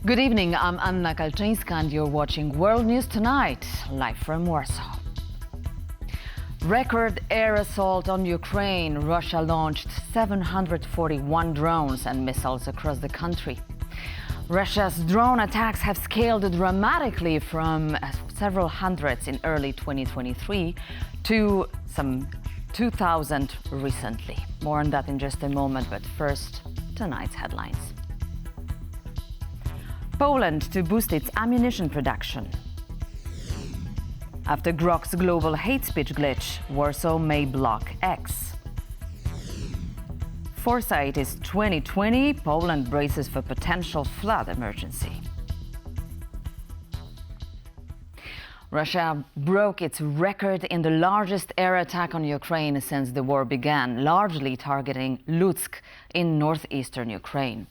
Good evening, I'm Anna Kalczyńska and you're watching World News Tonight, live from Warsaw. Record air assault on Ukraine. Russia launched 741 drones and missiles across the country. Russia's drone attacks have scaled dramatically from several hundreds in early 2023 to some 2,000 recently. More on that in just a moment, but first, tonight's headlines. Poland to boost its ammunition production. After Grog's global hate speech glitch, Warsaw may block X. Foresight is 2020, Poland braces for potential flood emergency. Russia broke its record in the largest air attack on Ukraine since the war began, largely targeting Lutsk in northeastern Ukraine.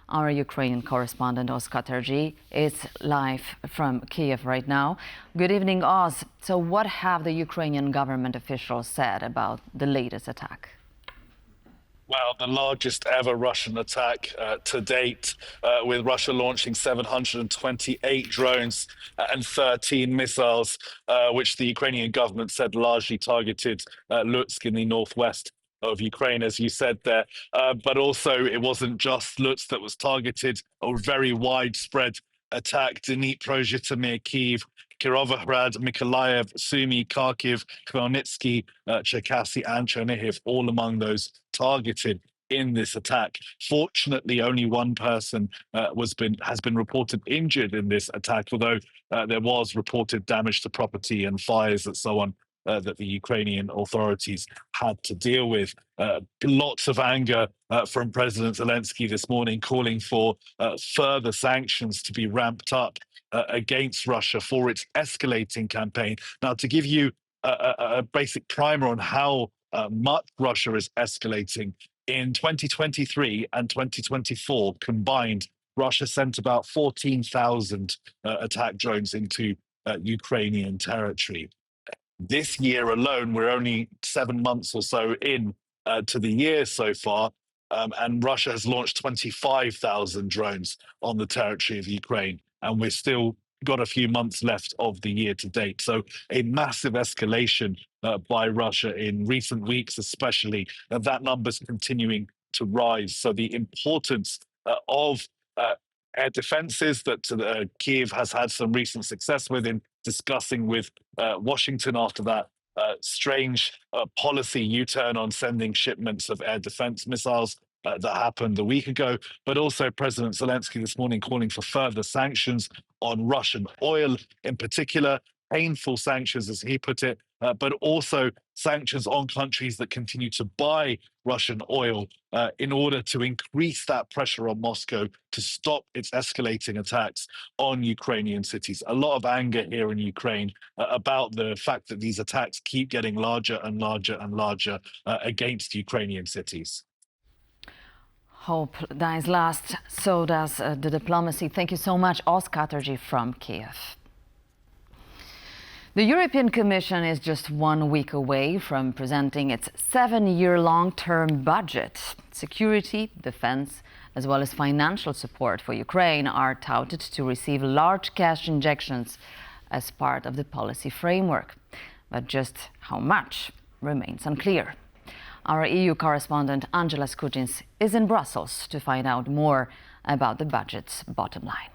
Our Ukrainian correspondent, Oz Katerji, is live from Kiev right now. Good evening, Oz. So what have the Ukrainian government officials said about the latest attack? Well, the largest ever Russian attack to date, with Russia launching 728 drones and 13 missiles, which the Ukrainian government said largely targeted Lutsk in the northwest of Ukraine, as you said there. But also, it wasn't just Lutsk that was targeted, a very widespread attack. Dnipro, Zhytomyr, Kyiv, Kirovohrad, Mykolaiv, Sumy, Kharkiv, Khmelnytsky, Cherkasy, and Chernihiv, all among those targeted in this attack. Fortunately, only one person has been reported injured in this attack, although there was reported damage to property and fires and so on that the Ukrainian authorities had to deal with. Lots of anger from President Zelensky this morning, calling for further sanctions to be ramped up against Russia for its escalating campaign. Now, to give you a basic primer on how much Russia is escalating, in 2023 and 2024 combined, Russia sent about 14,000 attack drones into Ukrainian territory. This year alone, we're only 7 months or so in to the year so far, and Russia has launched 25,000 drones on the territory of Ukraine, and we're still got a few months left of the year to date. So a massive escalation by Russia in recent weeks, especially, and that number's continuing to rise. So the importance of air defenses that Kyiv has had some recent success with in discussing with Washington after that strange policy U-turn on sending shipments of air defense missiles that happened a week ago, but also President Zelensky this morning calling for further sanctions on Russian oil in particular, painful sanctions, as he put it, but also sanctions on countries that continue to buy Russian oil in order to increase that pressure on Moscow to stop its escalating attacks on Ukrainian cities. A lot of anger here in Ukraine about the fact that these attacks keep getting larger and larger and larger against Ukrainian cities. Hope dies last, so does the diplomacy. Thank you so much, Oz Katerji from Kiev. The European Commission is just 1 week away from presenting its 7-year long-term budget. Security, defense, as well as financial support for Ukraine are touted to receive large cash injections as part of the policy framework. But just how much remains unclear. Our EU correspondent Angela Skutins is in Brussels to find out more about the budget's bottom line.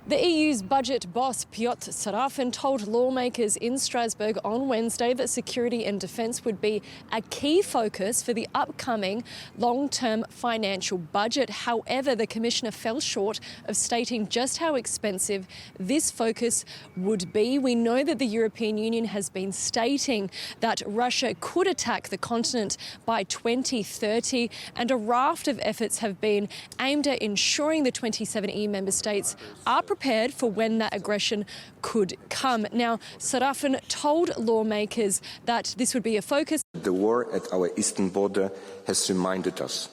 The EU's budget boss, Piotr Sarafin, told lawmakers in Strasbourg on Wednesday that security and defence would be a key focus for the upcoming long-term financial budget. However, the Commissioner fell short of stating just how expensive this focus would be. We know that the European Union has been stating that Russia could attack the continent by 2030, and a raft of efforts have been aimed at ensuring the 27 EU member states are prepared for when that aggression could come. Now, Sarafin told lawmakers that this would be a focus. The war at our eastern border has reminded us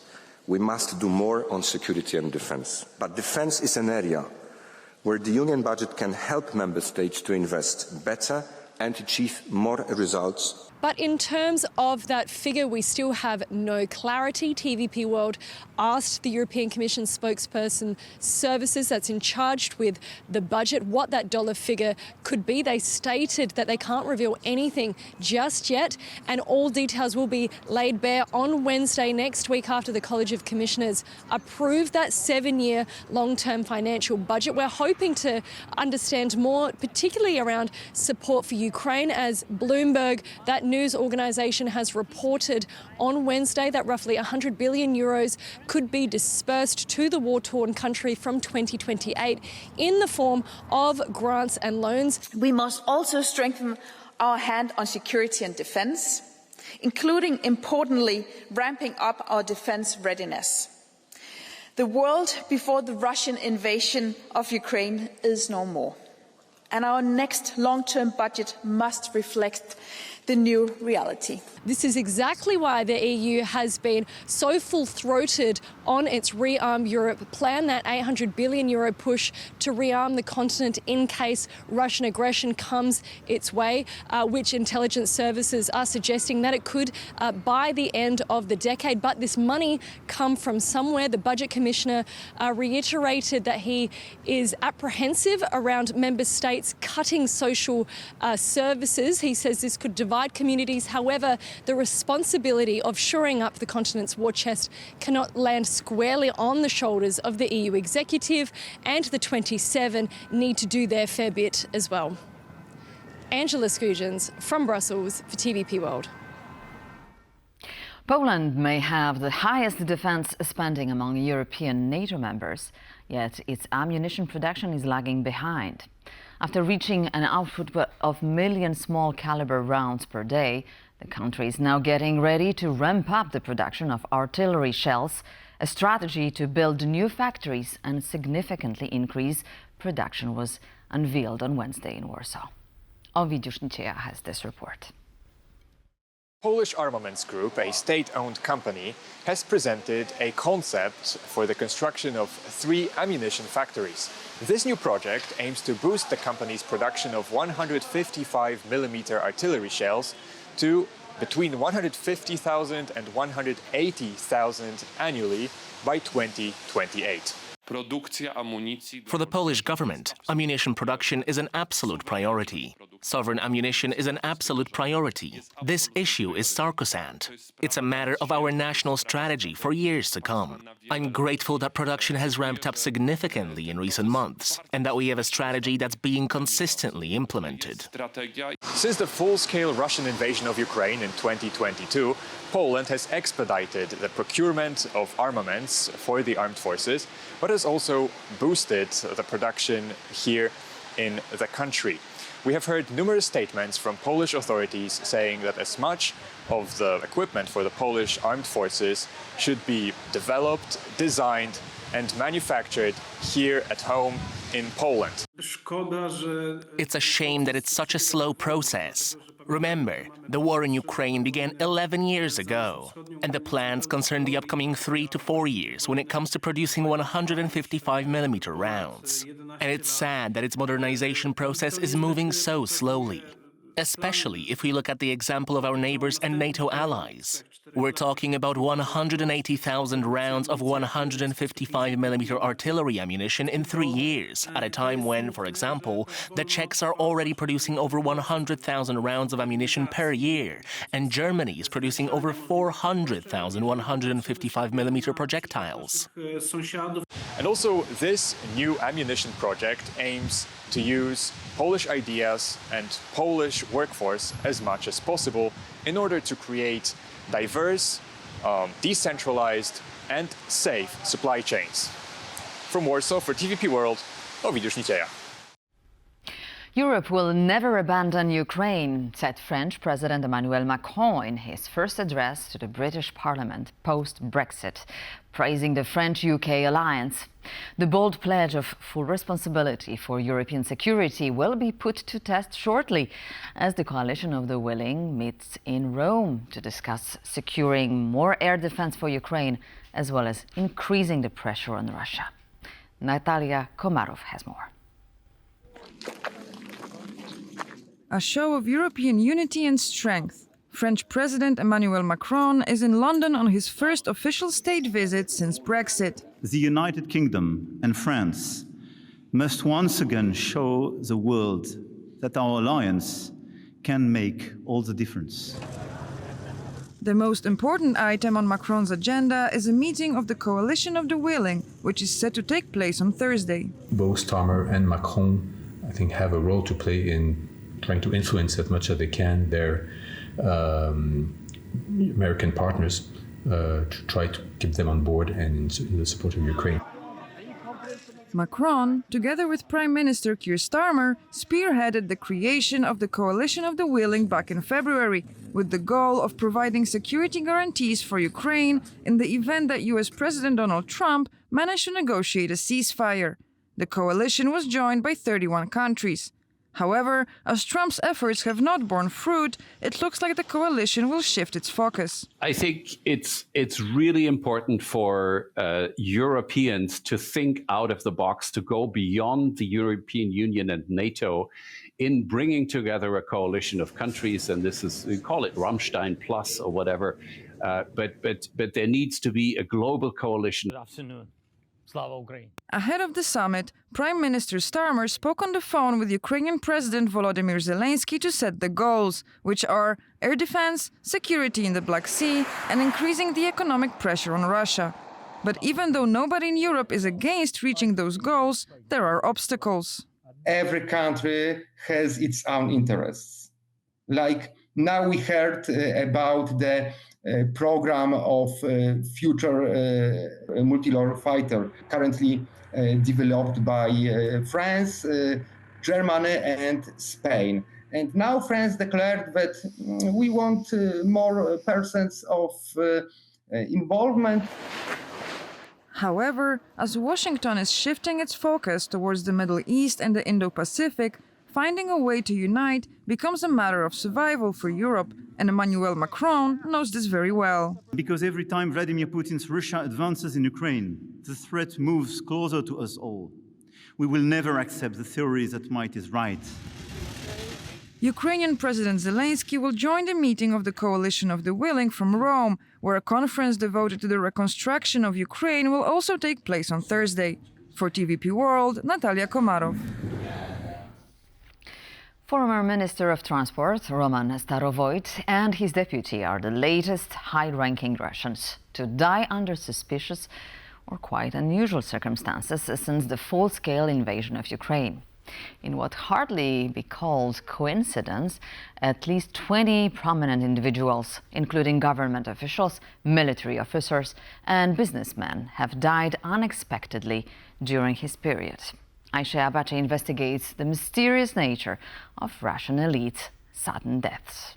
we must do more on security and defence. But defence is an area where the Union budget can help member states to invest better and achieve more results. But in terms of that figure, we still have no clarity. TVP World asked the European Commission spokesperson services that's in charge with the budget what that dollar figure could be. They stated that they can't reveal anything just yet, and all details will be laid bare on Wednesday next week after the College of Commissioners approved that 7-year long-term financial budget. We're hoping to understand more, particularly around support for Ukraine, as Bloomberg, that news organisation, has reported on Wednesday that roughly 100 billion euros could be dispersed to the war-torn country from 2028 in the form of grants and loans. We must also strengthen our hand on security and defence, including, importantly, ramping up our defence readiness. The world before the Russian invasion of Ukraine is no more, and our next long-term budget must reflect the new reality. This is exactly why the EU has been so full-throated on its Rearm Europe plan, that 800 billion euro push to rearm the continent in case Russian aggression comes its way, which intelligence services are suggesting that it could by the end of the decade. But this money come from somewhere. The Budget Commissioner reiterated that he is apprehensive around member states cutting social services. He says this could divide communities. However, the responsibility of shoring up the continent's war chest cannot land squarely on the shoulders of the EU executive, and the 27 need to do their fair bit as well. Angela Skujins from Brussels for TVP World. Poland may have the highest defence spending among European NATO members, yet its ammunition production is lagging behind. After reaching an output of million small caliber rounds per day, the country is now getting ready to ramp up the production of artillery shells, a strategy to build new factories and significantly increase production was unveiled on Wednesday in Warsaw. Ovidiusz Nicieja has this report. Polish Armaments Group, a state-owned company, has presented a concept for the construction of 3 ammunition factories. This new project aims to boost the company's production of 155mm artillery shells to between 150,000 and 180,000 annually by 2028. For the Polish government, ammunition production is an absolute priority. Sovereign ammunition is an absolute priority. This issue is sacrosanct. It's a matter of our national strategy for years to come. I'm grateful that production has ramped up significantly in recent months, and that we have a strategy that's being consistently implemented. Since the full-scale Russian invasion of Ukraine in 2022, Poland has expedited the procurement of armaments for the armed forces, but has also boosted the production here in the country. We have heard numerous statements from Polish authorities saying that as much of the equipment for the Polish armed forces should be developed, designed, and manufactured here at home in Poland. It's a shame that it's such a slow process. Remember, the war in Ukraine began 11 years ago, and the plans concern the upcoming 3 to 4 years when it comes to producing 155mm rounds. And it's sad that its modernization process is moving so slowly, especially if we look at the example of our neighbors and NATO allies. We're talking about 180,000 rounds of 155mm artillery ammunition in 3 years, at a time when, for example, the Czechs are already producing over 100,000 rounds of ammunition per year, and Germany is producing over 400,000 155mm projectiles. And also, this new ammunition project aims to use Polish ideas and Polish workforce as much as possible in order to create diverse, decentralized and safe supply chains. From Warsaw for TVP World, Ovidiusz Nicieja. Europe will never abandon Ukraine, said French President Emmanuel Macron in his first address to the British Parliament post-Brexit, praising the French-UK alliance. The bold pledge of full responsibility for European security will be put to test shortly as the coalition of the willing meets in Rome to discuss securing more air defense for Ukraine, as well as increasing the pressure on Russia. Natalia Komarov has more. A show of European unity and strength, French President Emmanuel Macron is in London on his first official state visit since Brexit. The United Kingdom and France must once again show the world that our alliance can make all the difference. The most important item on Macron's agenda is a meeting of the Coalition of the Willing, which is set to take place on Thursday. Both Starmer and Macron, I think, have a role to play in trying to influence as much as they can their American partners to try to keep them on board and in the support of Ukraine. Macron, together with Prime Minister Keir Starmer, spearheaded the creation of the Coalition of the Willing back in February, with the goal of providing security guarantees for Ukraine in the event that US President Donald Trump managed to negotiate a ceasefire. The coalition was joined by 31 countries. However, as Trump's efforts have not borne fruit, it looks like the coalition will shift its focus. I think it's really important for Europeans to think out of the box, to go beyond the European Union and NATO in bringing together a coalition of countries. And this is, we call it Rammstein Plus or whatever. But there needs to be a global coalition. Ahead of the summit, Prime Minister Starmer spoke on the phone with Ukrainian President Volodymyr Zelensky to set the goals, which are air defense, security in the Black Sea, and increasing the economic pressure on Russia. But even though nobody in Europe is against reaching those goals, there are obstacles. Every country has its own interests. Like now we heard about the program of future multi-layer fighter currently developed by France, Germany and Spain. And now France declared that we want more persons of involvement. However, as Washington is shifting its focus towards the Middle East and the Indo-Pacific, finding a way to unite becomes a matter of survival for Europe, and Emmanuel Macron knows this very well. Because every time Vladimir Putin's Russia advances in Ukraine, the threat moves closer to us all. We will never accept the theory that might is right. Ukrainian President Zelensky will join the meeting of the Coalition of the Willing from Rome, where a conference devoted to the reconstruction of Ukraine will also take place on Thursday. For TVP World, Natalia Komarov. Former Minister of Transport Roman Starovoyt and his deputy are the latest high-ranking Russians to die under suspicious or quite unusual circumstances since the full-scale invasion of Ukraine. In what hardly be called coincidence, at least 20 prominent individuals, including government officials, military officers, and businessmen, have died unexpectedly during his period. Aisha Abate investigates the mysterious nature of Russian elite's sudden deaths.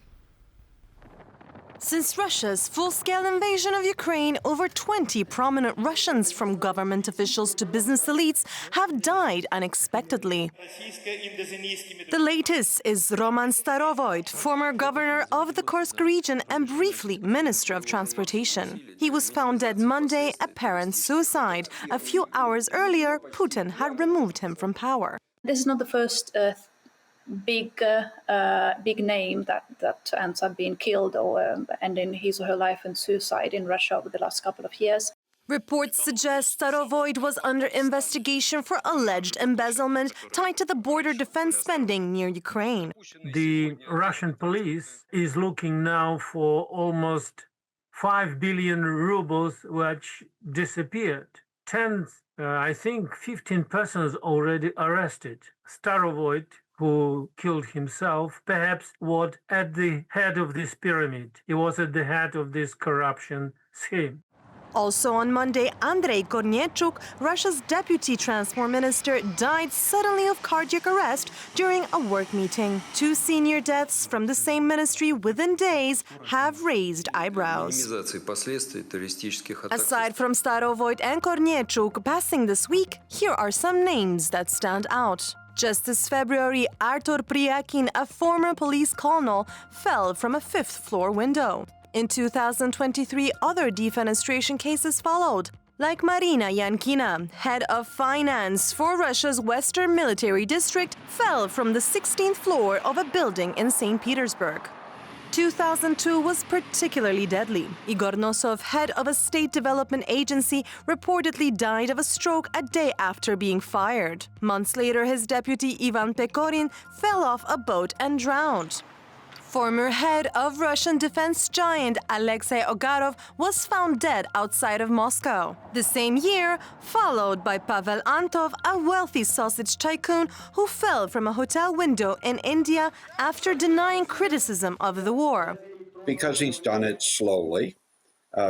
Since Russia's full-scale invasion of Ukraine, over 20 prominent Russians, from government officials to business elites, have died unexpectedly. The latest is Roman Starovoyt, former governor of the Kursk region and briefly Minister of Transportation. He was found dead Monday, apparent suicide. A few hours earlier, Putin had removed him from power. This is not the first big name that ends up being killed or ending his or her life in suicide in Russia over the last couple of years. Reports suggest Starovoyt was under investigation for alleged embezzlement tied to the border defense spending near Ukraine. The Russian police is looking now for almost 5 billion rubles which disappeared. I think 15 persons already arrested. Starovoyt, who killed himself, perhaps was at the head of this pyramid. He was at the head of this corruption scheme. Also on Monday, Andrei Korniechuk, Russia's deputy transport minister, died suddenly of cardiac arrest during a work meeting. 2 senior deaths from the same ministry within days have raised eyebrows. Aside from Starovoyt and Korniechuk passing this week, here are some names that stand out. Just this February, Artur Priyakin, a former police colonel, fell from a 5th-floor window. In 2023, other defenestration cases followed, like Marina Yankina, head of finance for Russia's Western Military District, fell from the 16th floor of a building in St. Petersburg. 2002 was particularly deadly. Igor Nosov, head of a state development agency, reportedly died of a stroke a day after being fired. Months later, his deputy Ivan Pekorin fell off a boat and drowned. Former head of Russian defense giant Alexei Ogarov was found dead outside of Moscow. The same year, followed by Pavel Antov, a wealthy sausage tycoon who fell from a hotel window in India after denying criticism of the war. Because he's done it slowly,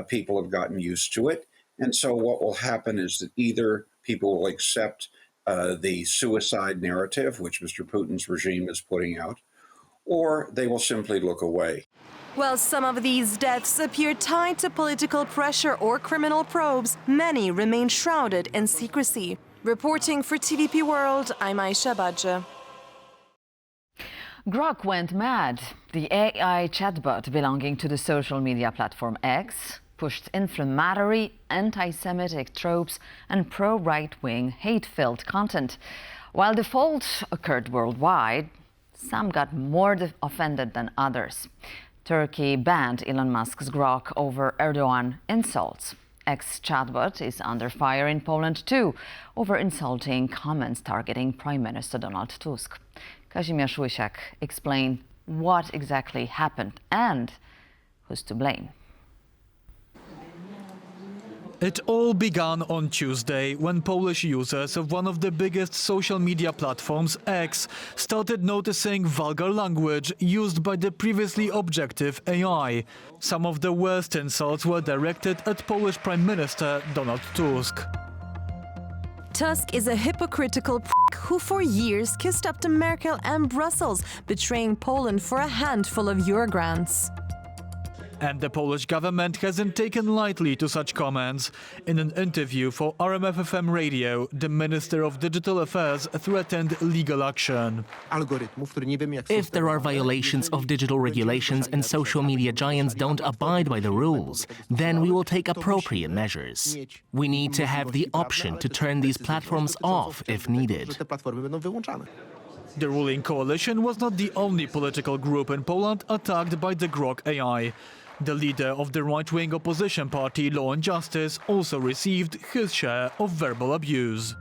people have gotten used to it. And so what will happen is that either people will accept the suicide narrative, which Mr. Putin's regime is putting out, or they will simply look away. While some of these deaths appear tied to political pressure or criminal probes, many remain shrouded in secrecy. Reporting for TVP World, I'm Aisha Badja. Grog went mad. The AI chatbot belonging to the social media platform X pushed inflammatory, anti-Semitic tropes and pro-right-wing, hate-filled content. While the fault occurred worldwide, some got more offended than others. Turkey banned Elon Musk's Grog over Erdogan insults. Ex-chatbot is under fire in Poland too, over insulting comments targeting Prime Minister Donald Tusk. Kazimierz Łysiak explained what exactly happened and who's to blame. It all began on Tuesday when Polish users of one of the biggest social media platforms, X, started noticing vulgar language used by the previously objective AI. Some of the worst insults were directed at Polish Prime Minister Donald Tusk. Tusk is a hypocritical prick who for years kissed up to Merkel and Brussels, betraying Poland for a handful of Euro grants. And the Polish government hasn't taken lightly to such comments. In an interview for RMF-FM radio, the Minister of Digital Affairs threatened legal action. If there are violations of digital regulations and social media giants don't abide by the rules, then we will take appropriate measures. We need to have the option to turn these platforms off if needed. The ruling coalition was not the only political group in Poland attacked by the Grog AI. The leader of the right-wing opposition party Law and Justice also received his share of verbal abuse.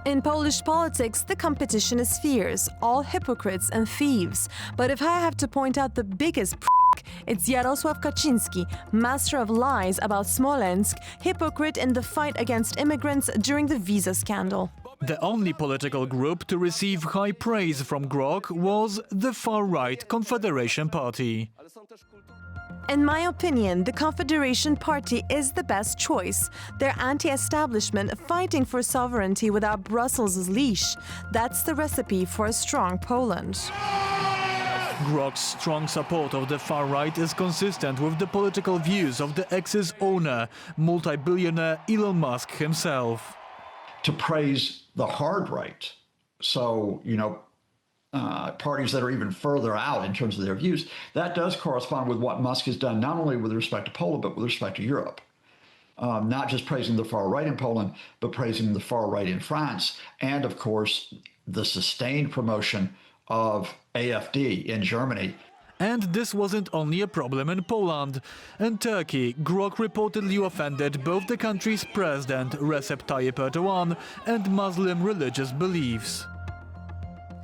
In Polish politics, the competition is fierce, all hypocrites and thieves. But if I have to point out the biggest prick, it's Jarosław Kaczyński, master of lies about Smolensk, hypocrite in the fight against immigrants during the visa scandal. The only political group to receive high praise from Grog was the far-right Confederation Party. In my opinion, the Confederation Party is the best choice. They're anti-establishment, fighting for sovereignty without Brussels' leash. That's the recipe for a strong Poland. Grog's strong support of the far right is consistent with the political views of the X's owner, multi-billionaire Elon Musk himself. To praise the hard right, so, parties that are even further out in terms of their views, that does correspond with what Musk has done, not only with respect to Poland, but with respect to Europe. Not just praising the far right in Poland, but praising the far right in France, and of course, the sustained promotion of AfD in Germany. And this wasn't only a problem in Poland. In Turkey, Grog reportedly offended both the country's president, Recep Tayyip Erdogan, and Muslim religious beliefs.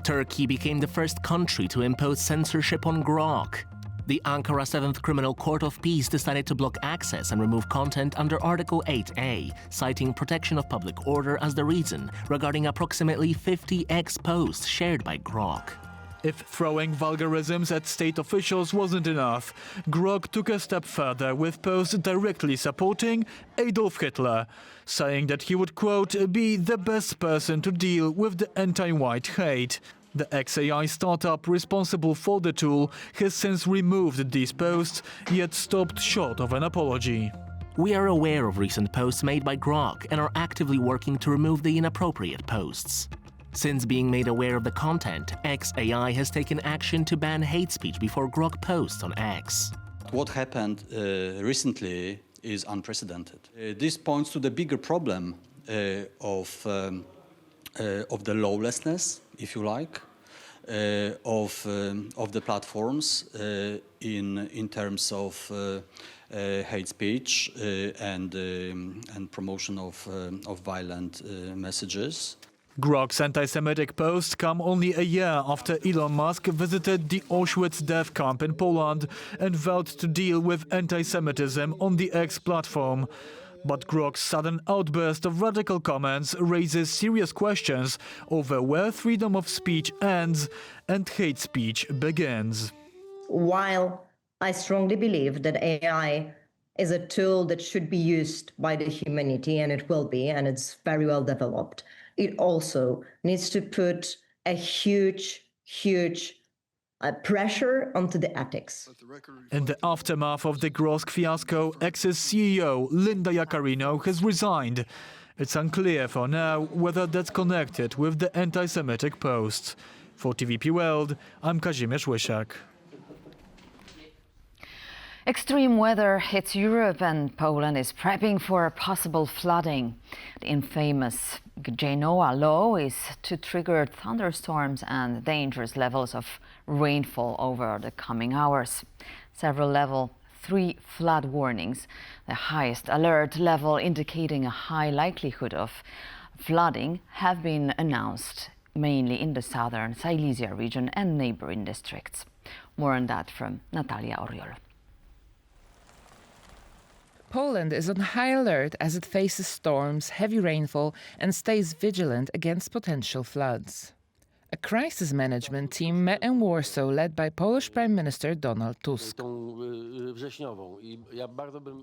Turkey became the first country to impose censorship on Grog. The Ankara 7th Criminal Court of Peace decided to block access and remove content under Article 8A, citing protection of public order as the reason, regarding approximately 50 X posts shared by Grog. If throwing vulgarisms at state officials wasn't enough, Grog took a step further with posts directly supporting Adolf Hitler, saying that he would, quote, be the best person to deal with the anti-white hate. The XAI startup responsible for the tool has since removed these posts, yet stopped short of an apology. We are aware of recent posts made by Grog and are actively working to remove the inappropriate posts. Since being made aware of the content, XAI has taken action to ban hate speech before Grog posts on X. What happened recently is unprecedented. This points to the bigger problem of the lawlessness, if you like, of the platforms in terms of hate speech and promotion of violent messages. Grog's anti-Semitic posts come only a year after Elon Musk visited the Auschwitz death camp in Poland and vowed to deal with anti-Semitism on the X platform. But Grog's sudden outburst of radical comments raises serious questions over where freedom of speech ends and hate speech begins. While I strongly believe that AI is a tool that should be used by the humanity, and it will be, and it's very well developed, it also needs to put a huge pressure onto the ethics. In the aftermath of the Grog fiasco, X's CEO Linda Yaccarino has resigned. It's unclear for now whether that's connected with the anti-Semitic posts. For TVP World, I'm Kazimierz Łysiak. Extreme weather hits Europe and Poland is prepping for possible flooding. The infamous Genoa law is to trigger thunderstorms and dangerous levels of rainfall over the coming hours. Several level 3 flood warnings, the highest alert level indicating a high likelihood of flooding, have been announced mainly in the southern Silesia region and neighboring districts. More on that from Natalia Oriol. Poland is on high alert as it faces storms, heavy rainfall, and stays vigilant against potential floods. A crisis management team met in Warsaw led by Polish Prime Minister Donald Tusk.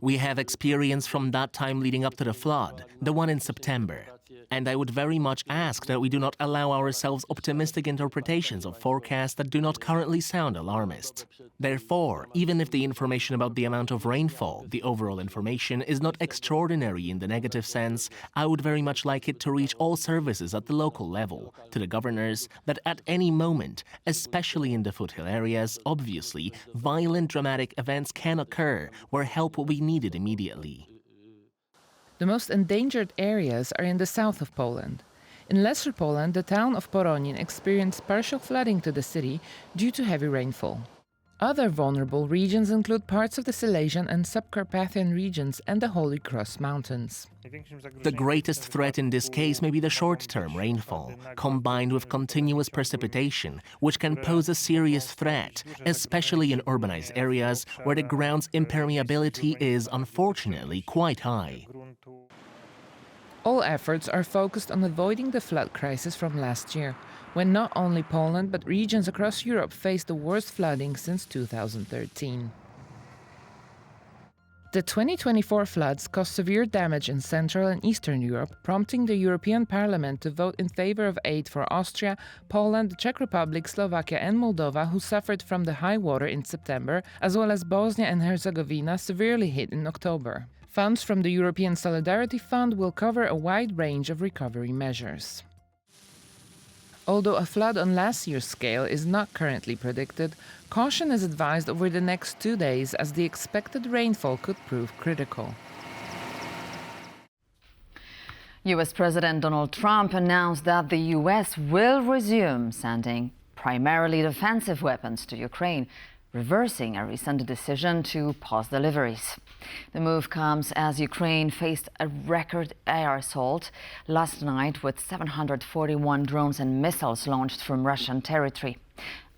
We have experience from that time leading up to the flood, the one in September. And I would very much ask that we do not allow ourselves optimistic interpretations of forecasts that do not currently sound alarmist. Therefore, even if the information about the amount of rainfall, the overall information, is not extraordinary in the negative sense, I would very much like it to reach all services at the local level, to the governors, that at any moment, especially in the foothill areas, obviously, violent dramatic events can occur where help will be needed immediately. The most endangered areas are in the south of Poland. In Lesser Poland, the town of Poronin experienced partial flooding to the city due to heavy rainfall. Other vulnerable regions include parts of the Silesian and Subcarpathian regions and the Holy Cross Mountains. The greatest threat in this case may be the short-term rainfall, combined with continuous precipitation, which can pose a serious threat, especially in urbanized areas where the ground's impermeability is, unfortunately, quite high. All efforts are focused on avoiding the flood crisis from last year, when not only Poland but regions across Europe faced the worst flooding since 2013. The 2024 floods caused severe damage in Central and Eastern Europe, prompting the European Parliament to vote in favor of aid for Austria, Poland, the Czech Republic, Slovakia and Moldova, who suffered from the high water in September, as well as Bosnia and Herzegovina, severely hit in October. Funds from the European Solidarity Fund will cover a wide range of recovery measures. Although a flood on last year's scale is not currently predicted, caution is advised over the next 2 days as the expected rainfall could prove critical. US President Donald Trump announced that the US will resume sending primarily defensive weapons to Ukraine, reversing a recent decision to pause deliveries. The move comes as Ukraine faced a record air assault last night with 741 drones and missiles launched from Russian territory.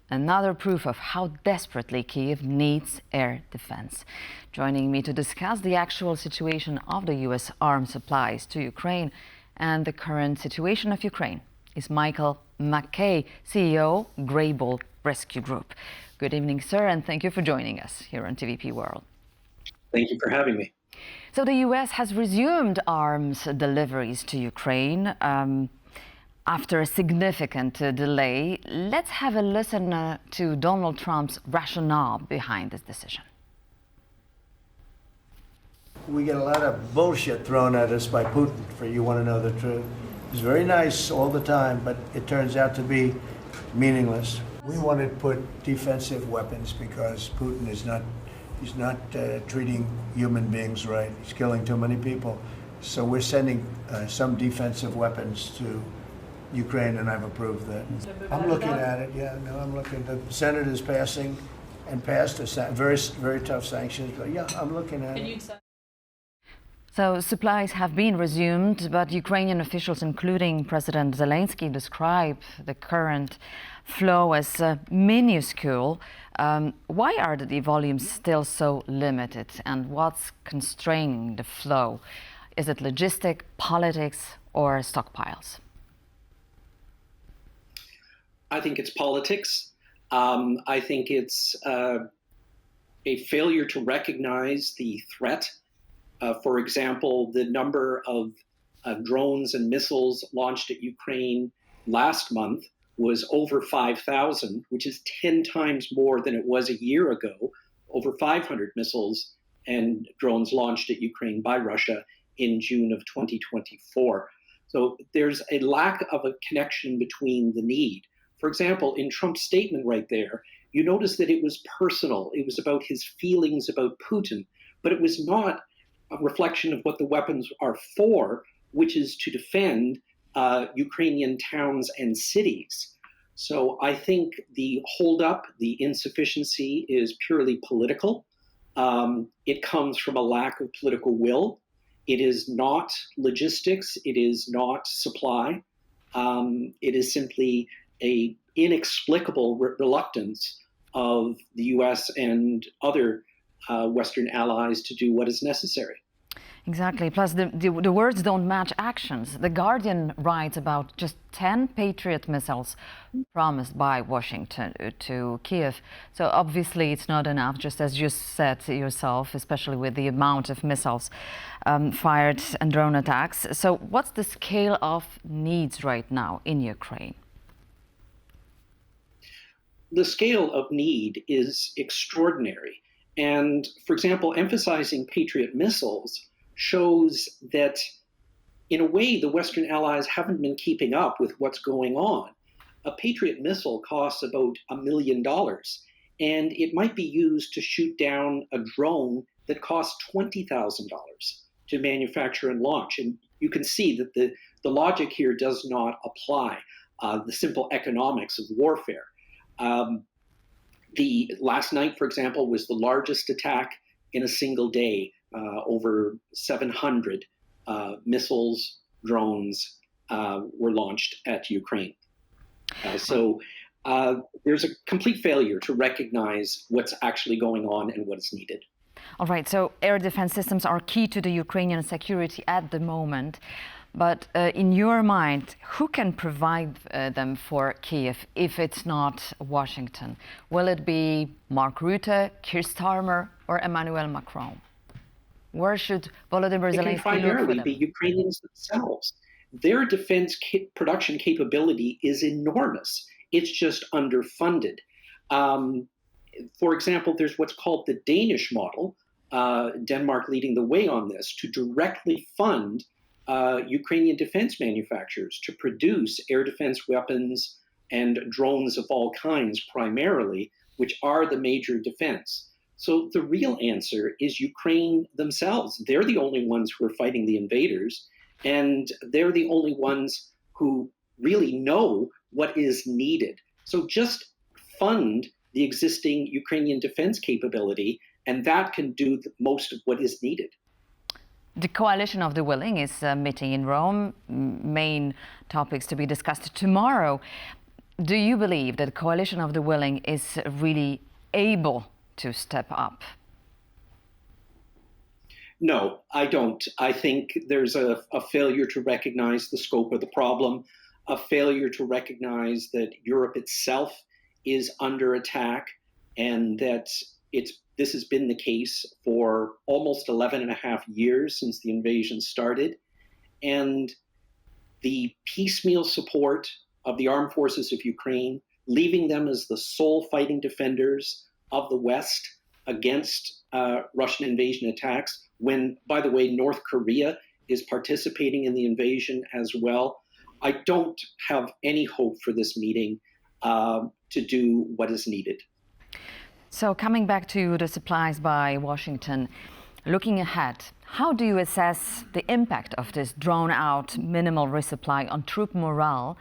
Another proof of how desperately Kyiv needs air defense. Joining me to discuss the actual situation of the US arms supplies to Ukraine and the current situation of Ukraine is Michael McKay, CEO, Grable Rescue Group. Good evening, sir, and thank you for joining us here on TVP World. Thank you for having me. So the US has resumed arms deliveries to Ukraine after a significant delay. Let's have a listen to Donald Trump's rationale behind this decision. We get a lot of bullshit thrown at us by Putin, for you want to know the truth. He's very nice all the time, but it turns out to be meaningless. We want to put defensive weapons because Putin is not treating human beings right. He's killing too many people. So we're sending some defensive weapons to Ukraine, and I've approved that. I'm looking at it, yeah, no, I'm looking. The Senate is passing and passed very, very tough sanctions, but yeah, I'm looking at it. So supplies have been resumed, but Ukrainian officials, including President Zelensky, describe the current flow as minuscule. Why are the volumes still so limited, and what's constraining the flow? Is it logistic, politics, or stockpiles? I think it's politics. I think it's a failure to recognize the threat. For example, the number of drones and missiles launched at Ukraine last month was over 5,000, which is 10 times more than it was a year ago. Over 500 missiles and drones launched at Ukraine by Russia in June of 2024. So there's a lack of a connection between the need. For example, in Trump's statement right there, you notice that it was personal. It was about his feelings about Putin, but it was not a reflection of what the weapons are for, which is to defend Ukrainian towns and cities. So I think the holdup, the insufficiency is purely political. It comes from a lack of political will. It is not logistics. It is not supply. It is simply an inexplicable reluctance of the U.S. and other Western allies to do what is necessary. Exactly. Plus, the words don't match actions. The Guardian writes about just 10 Patriot missiles promised by Washington to Kiev. So obviously it's not enough, just as you said yourself, especially with the amount of missiles fired and drone attacks. So what's the scale of needs right now in Ukraine? The scale of need is extraordinary. And, for example, emphasizing Patriot missiles shows that, in a way, the Western allies haven't been keeping up with what's going on. A Patriot missile costs about $1 million, and it might be used to shoot down a drone that costs $20,000 to manufacture and launch. And you can see that the logic here does not apply, the simple economics of warfare. The last night, for example, was the largest attack in a single day. Over 700 missiles, drones were launched at Ukraine. So there's a complete failure to recognize what's actually going on and what is needed. All right, so air defense systems are key to the Ukrainian security at the moment. But in your mind, who can provide them for Kiev if it's not Washington? Will it be Mark Rutte, Keir Starmer, or Emmanuel Macron? Where should Volodymyr Zelensky look for them? It can primarily be Ukrainians themselves. Their defense production capability is enormous. It's just underfunded. For example, there's what's called the Danish model, Denmark leading the way on this, to directly fund Ukrainian defense manufacturers to produce air defense weapons and drones of all kinds primarily, which are the major defense. So the real answer is Ukraine themselves. They're the only ones who are fighting the invaders, and they're the only ones who really know what is needed. So just fund the existing Ukrainian defense capability, and that can do most of what is needed. The Coalition of the Willing is meeting in Rome. Main topics to be discussed tomorrow. Do you believe that the Coalition of the Willing is really able to step up? No, I don't. I think there's a failure to recognize the scope of the problem, a failure to recognize that Europe itself is under attack, and that this has been the case for almost 11 and a half years since the invasion started. And the piecemeal support of the armed forces of Ukraine, leaving them as the sole fighting defenders of the West against Russian invasion attacks, when, by the way, North Korea is participating in the invasion as well. I don't have any hope for this meeting to do what is needed. So coming back to the supplies by Washington, looking ahead, How do you assess the impact of this drawn-out minimal resupply on troop morale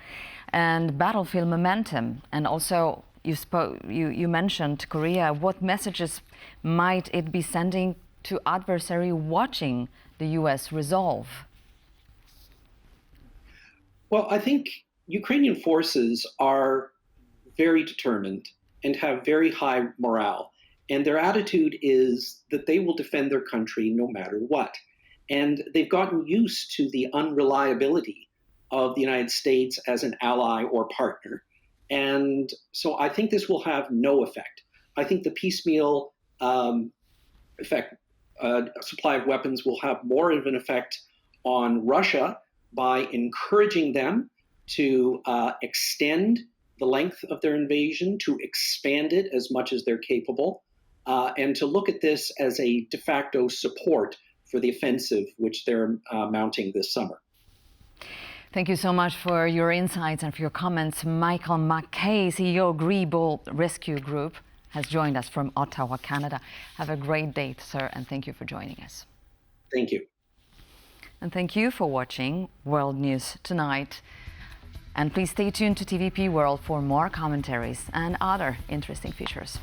and battlefield momentum? And also, you mentioned Korea. What messages might it be sending to adversary watching the U.S. resolve? Well, I think Ukrainian forces are very determined and have very high morale. And their attitude is that they will defend their country no matter what. And they've gotten used to the unreliability of the United States as an ally or partner. And so I think this will have no effect. I think the piecemeal supply of weapons will have more of an effect on Russia by encouraging them to extend the length of their invasion, to expand it as much as they're capable, and to look at this as a de facto support for the offensive which they're mounting this summer. Thank you so much for your insights and for your comments. Michael Mackay, CEO of Grog Rescue Group, has joined us from Ottawa, Canada. Have a great day, sir, and thank you for joining us. Thank you. And thank you for watching World News Tonight. And please stay tuned to TVP World for more commentaries and other interesting features.